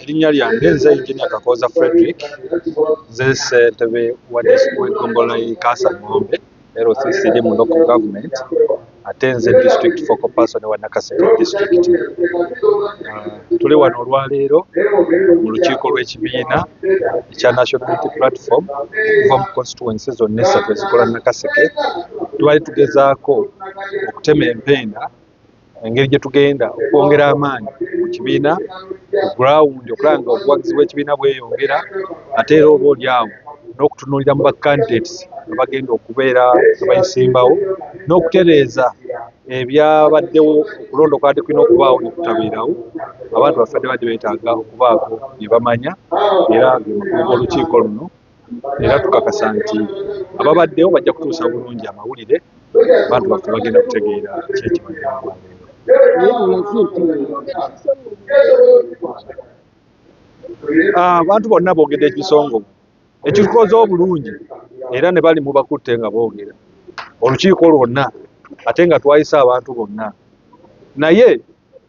Erinnya lyange nze Engineer Kakooza Frederick, nze ssentebe w'eggombolola y'e Kaasangombe LCCD mu local government, ate nze district focal person wa Nakaseke district. Tuli wano olwaleero mu lukiiko lw'ekibiina ekya National Unity Platform okuva mu constituency zonna essatu ezikola Nakaseke. Twali tugezaako okutema empenda engeri gye tugenda okwongera amaanyi mu kibiina ku ground, okulaba nga obuwagizi bw'ekibiina bweyongera, ate era oba oli awo n'okutunuulira mu bacandidates abagenda okubeera abayisimbawo, n'okutereeza ebyabaddewo okulonda okwabadde kulina okubaawo ne kutabeerawo. Abantu baffe badde beetaaga okubaako bye bamanya era ge makulu g'olukiiko luno, era tukakasa nti ababaddewo bajja kutuusa bulungi amawulire, abantu baffe bagenda kutegeera kyekibadde olwaleero. Abantu bonna boogedde ekisongovu ekitukoze obulungi, era ne bali mu bakutte nga boogera olukiiko lwonna, ate nga twayise abantu bonna. Naye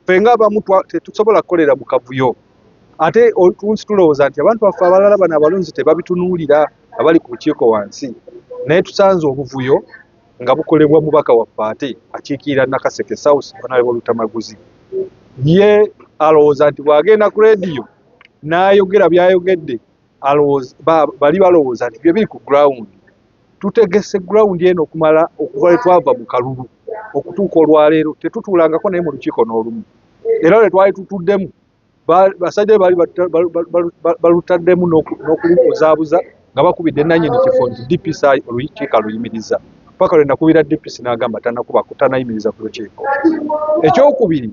ffe ng'abamu tetusobola kukolera mu kavuyo, ate oluusi tulowooza nti abantu baffe abalala bano abalonzi tebabitunuulira abali ku lukiiko wansi, naye tusanze obuvuyo nga bukolebwa mubaka waffe ate akiikirira Nakaseke South Honorable Lutamaguzi. Ye alowooza nti bw'agenda ku leediyo n'ayogera by'ayogedde, bali balowooza nti bye biri ku ground. Tutegese ground eno okumala okuva lwe twava mu kalulu okutuuka olwaleero tetutuulangako naye mu lukiiko n'olumu. Era lwe twali tutuddemu basajja baali balutaddemu n'okulubuzaabuza nga bakubidde nannyini kifo nti DPC olukiiko aluyimiriza. Paka lwe nakubira DPC n'agamba tanayimiriza ku lukiiko. Ekyokubiri,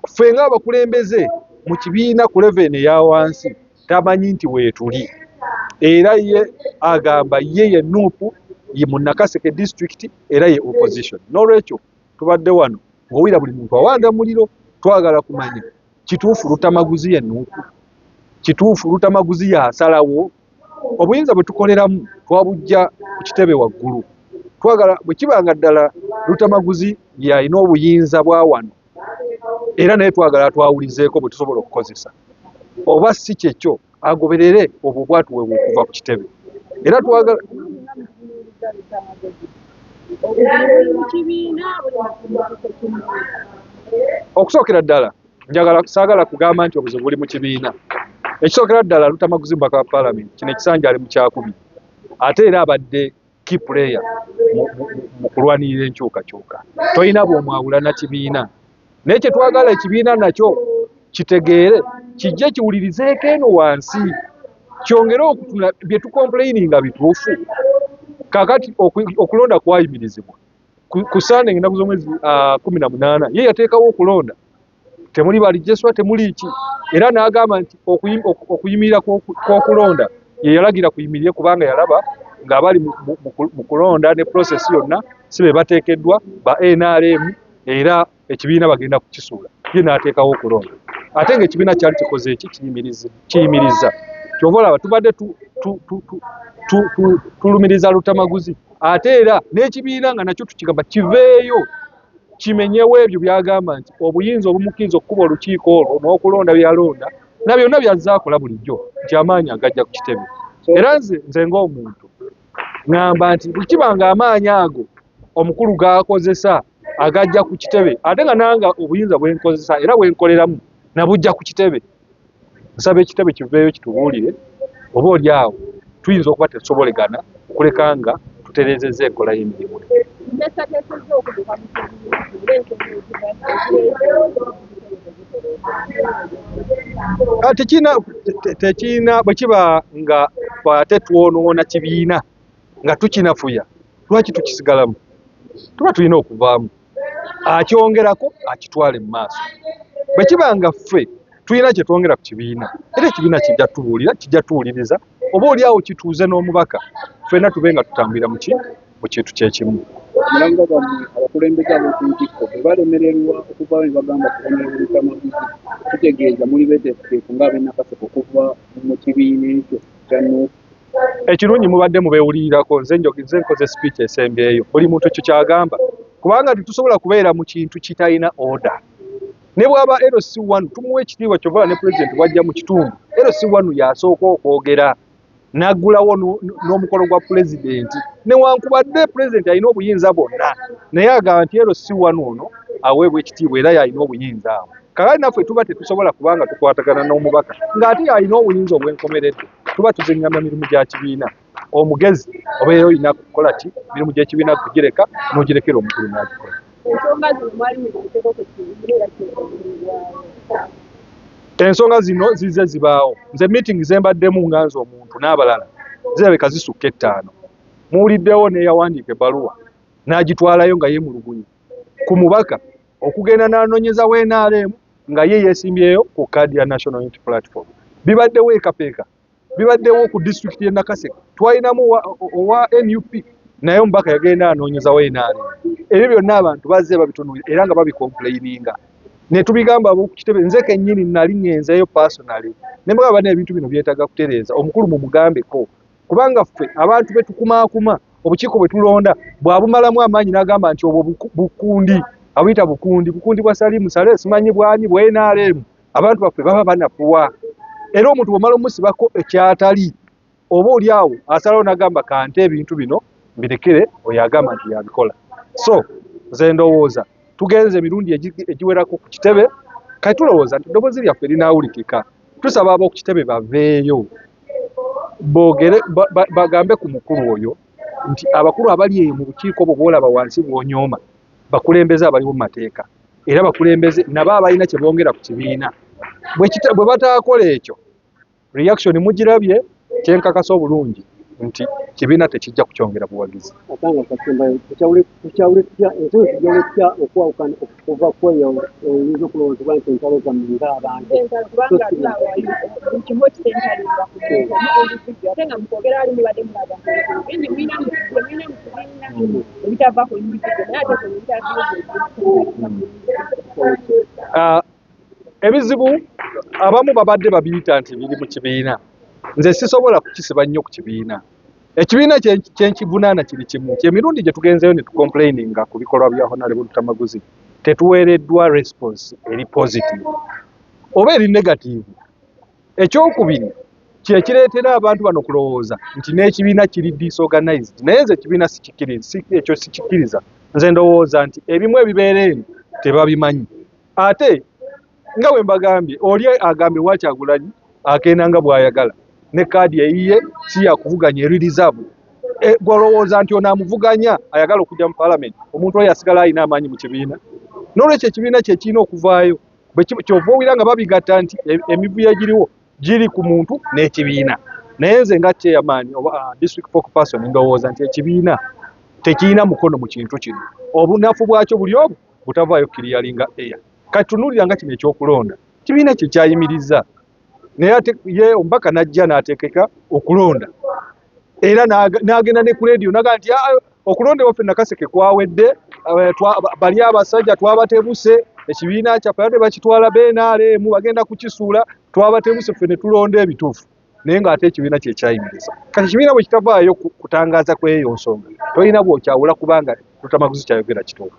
ffe ng'abakulembeze mu kibiina ku level eya wansi tamanyi nti weetuli, era ye agamba ye nuupu ye mu Nakaseke district era ye opposition. N'olwekyo tubadde wano ng'owulira buli muntu awanda muliro, twagala kumanya kituufu Lutamaguzi ye nuupu, kituufu Lutamaguzi yasalawo, obuyinza bwe tukoleramu twabujja ku kitebe waggulu. Twagala bwe kibanga ddala Lutamaguzi y'alina obuyinza bwa wano, era naye twagala twawulizeeko bwe tusobola okukozesa, oba si kyekyo agoberere obwo bwatuwe okuva ku kitebe. Era twagala okusookera ddala saagala kugamba nti obuzibu buli mu kibiina. Ekisookera ddala Lutamaguzi mubaka wa Paalamenti, kino ekisanja ali mu kyakubiri, ate era abadde key player mu kulwanirira enkyukakyuka. Tolina bw'omwawula na kibiina, naye kye twagala ekibiina nakyo kitegeere, kijje kiwulirizeeko eno wansi, kyongere okutula bye tukomplaininga bituufu. Kakati okulonda kwayimirizibwa ku Sunday ennaku z'omwezi 18 ye yateekawo okulonda, temuli balijeswa, temuli ki, era n'agamba nti okuyimirira kw'okulonda ye yalagira kuyimirire kubanga yalaba ng'abali mu kulonda ne process yonna si be bateekeddwa ba NRM, era ekibiina bagenda kukisuula. Ye n'ateekawo okulonda, ate ng'ekibiina kyali kikoze eki kiyimiriza. Kyova olaba tubadde tulumiriza Lutamaguzi, ate era n'ekibiina nga nakyo tukigamba kiveeyo kimenyewo ebyo byagamba nti obuyinza obumukkiriza okukuba olukiiko olwo n'okulonda byalonda na byonna byazaakola bulijjo nti amaanyi agajja ku kitebe. Era nze ng'omuntu ngamba nti bwe kibanga amaanyi ago omukulu g'akozesa agajja ku kitebe, ate nga nanga obuyinza bwenkozesa era bwenkoleramu nabujja ku kitebe, nsaba ekitebe kiveeyo kitubuulire oba oli awo tuyinza okuba tetusobolegana okuleka nga tutereezezza enkola y'emirimu. Tekiina bwe kiba nga ate twonoona kibiina nga tukinafuya, lwaki tukisigalamu? Tuba tulina okuvaamu, akyongerako akitwale mu maaso. Bwe kiba nga ffe tulina kye twongera ku kibiina, era ekibiina kijja tubuulira, kijja tuwuliriza, oba oli awo kituuze n'omubaka, ffenna tube nga tutambulira mu kintu kyekimu. Mulanga bammwe abakulembeze ab'oku ntikko bwe balemererwa okuva ne bagamba kubonera Lutamaguzi, kitegeeza muli beeteefuteefu ng'ab'e Nakaseke okuva mu kibiina ekyo kya nuupu. Ekirungi mubadde mubeewulirirako, nze nkoze speech esembyeyo, buli muntu ekyo kyagamba, kubanga tetusobola kubeera mu kintu kitalina order. ne bwaba LC1 tumuwe ekitiibwa kyova ne president wajja mu kitundu LC1 yasooka okwogera n'aggulawo n'omukolo gwa pulezidenti newankubadde pulezidenti alina obuyinza bwonna naye agamba nti LC1 ono aweebwa ekitiibwa era yalina obuyinza awo kakati naffe tuba tetusobola kubanga tukwatagana n'omubaka ng'ate yalina obuyinza obwenkomeredde tuba tuzingamya mirimu gya kibiina omugezi obeera olina kukola ki mirimu gy'ekibiina kugireka n'ogirekera omukulu n'agikola. Ensonga zino zize zibaawo nze meeting zembaddemu nga nze omuntu n'abalala zirabika zisukka 5 muwuliddewo neyawandiika ebbaluwa n'agitwalayo nga yeemulugunya ku mubaka okugenda n'anoonyeza WNRM nga ye yeesimbyeyo ku kaadi ya National Unity Platform. Bibaddewo ekapeeka bibaddewo ku disitulikiti y'e Nakaseke twalinamu owa NUP naye omubaka yagenda anoonyeza WNRM. Ebyo byonna abantu bazze babitunuulira era nga babikomplaininga ne tubigamba ab'okukitebe nze kennyini nali ngenzeeyo personally ne mbagamba n'ebintu bino byetaaga kutereeza omukulu mu mugambeko kubanga ffe abantu betukumaakuma obukiiko bwe tulonda bw'abumalamu amaanyi n'agamba nti obwo bukundi abuyita bukundi bwa Salimu Sale simanyi bwani bwa NRM abantu baffe baba banafuwa era omuntu bw'omala omusibako ekyatali oba oli awo asalawo n'agamba kante ebintu bino mbirekere oyo agamba nti yabikola. So nze ndowooza tugenze emirundi egiwerako ku kitebe kati tulowooza nti eddoboozi lyaffe linaawulikika tusaba ab'oku kitebe baveeyo boogere bagambe ku mukulu oyo nti abakulu abali eyo mu bukiiko obwo bw'olaba wansi bw'onyooma bakulembeze abaliwo mu mateeka era bakulembeze nabo abalina kye bongera ku kibiina bwe bataakola ekyo reaction mugirabye kyenkakasa obulungi nti kibiina tekijja kukyongera buwagizi. Atanga kasemba tukyawulekya okwawukana okuva kweyo oyinza okulowooza nti entalo zammwe ng'abantu kimu ekitenkalinga ate nga mukwogera ali mubadde mulaga bingi mulina ebitava ku individual naye ate ebizibu abamu babadde babiyita nti biri mu kibiina nze sisobola kukisiba nnyo ku kibiina. Ekibiina kyenkivunaana kiri kimu kyemirundi gye tugenzeyo ne tucomplaininga ku bikolwa bya Honorable Tamaguzi tetuweereddwa response eri positive oba eri negative. Ekyokubiri kye kireetera abantu bano kulowooza nti n'ekibiina kiri disorganized naye nze ekibiina ekyo sikikkiriza. Nze ndowooza nti ebimu ebibeera eno tebabimanyi ate nga bwe mbagambye oli agambye Wakyagulanyi agenda nga bw'ayagala ne kaadi eyiye si yakuvuganya eri reserve gwolowooza nti ono amuvuganya ayagala okujja mu parliament omuntu oyo asigala alina amaanyi mu kibiina n'olwekyo ekibiina kye kirina okuvaayo kyova owira nga babigatta nti emivuyo egiriwo giri ku muntu n'ekibiina. Naye nze nga chairman oba district spokesperson ndowooza nti ekibiina tekirina mukono mu kintu kino obunafu bwakyo buli obu butavaayo kiriyalinga eya kati tunuulira nga kino ekyokulonda kibiina kye kyayimiriza naye ate ye omubaka najja n'ateekeka okulonda era n'agenda ne ku leediyo naga nti okulonda waffe Nakaseke kwawedde bali abasajja twabatebuse ekibiina kyaffe ate bakitwala BNRM bagenda kukisuula twabatebuse ffe ne tulonda ebituufu naye ng'ate ekibiina kye kyayimiriza. Kati ekibiina bwe kitavaayo kutangaaza kw'eyo nsonga tolina bw'okyawula kubanga Tamaguzi kyayogera kituufu.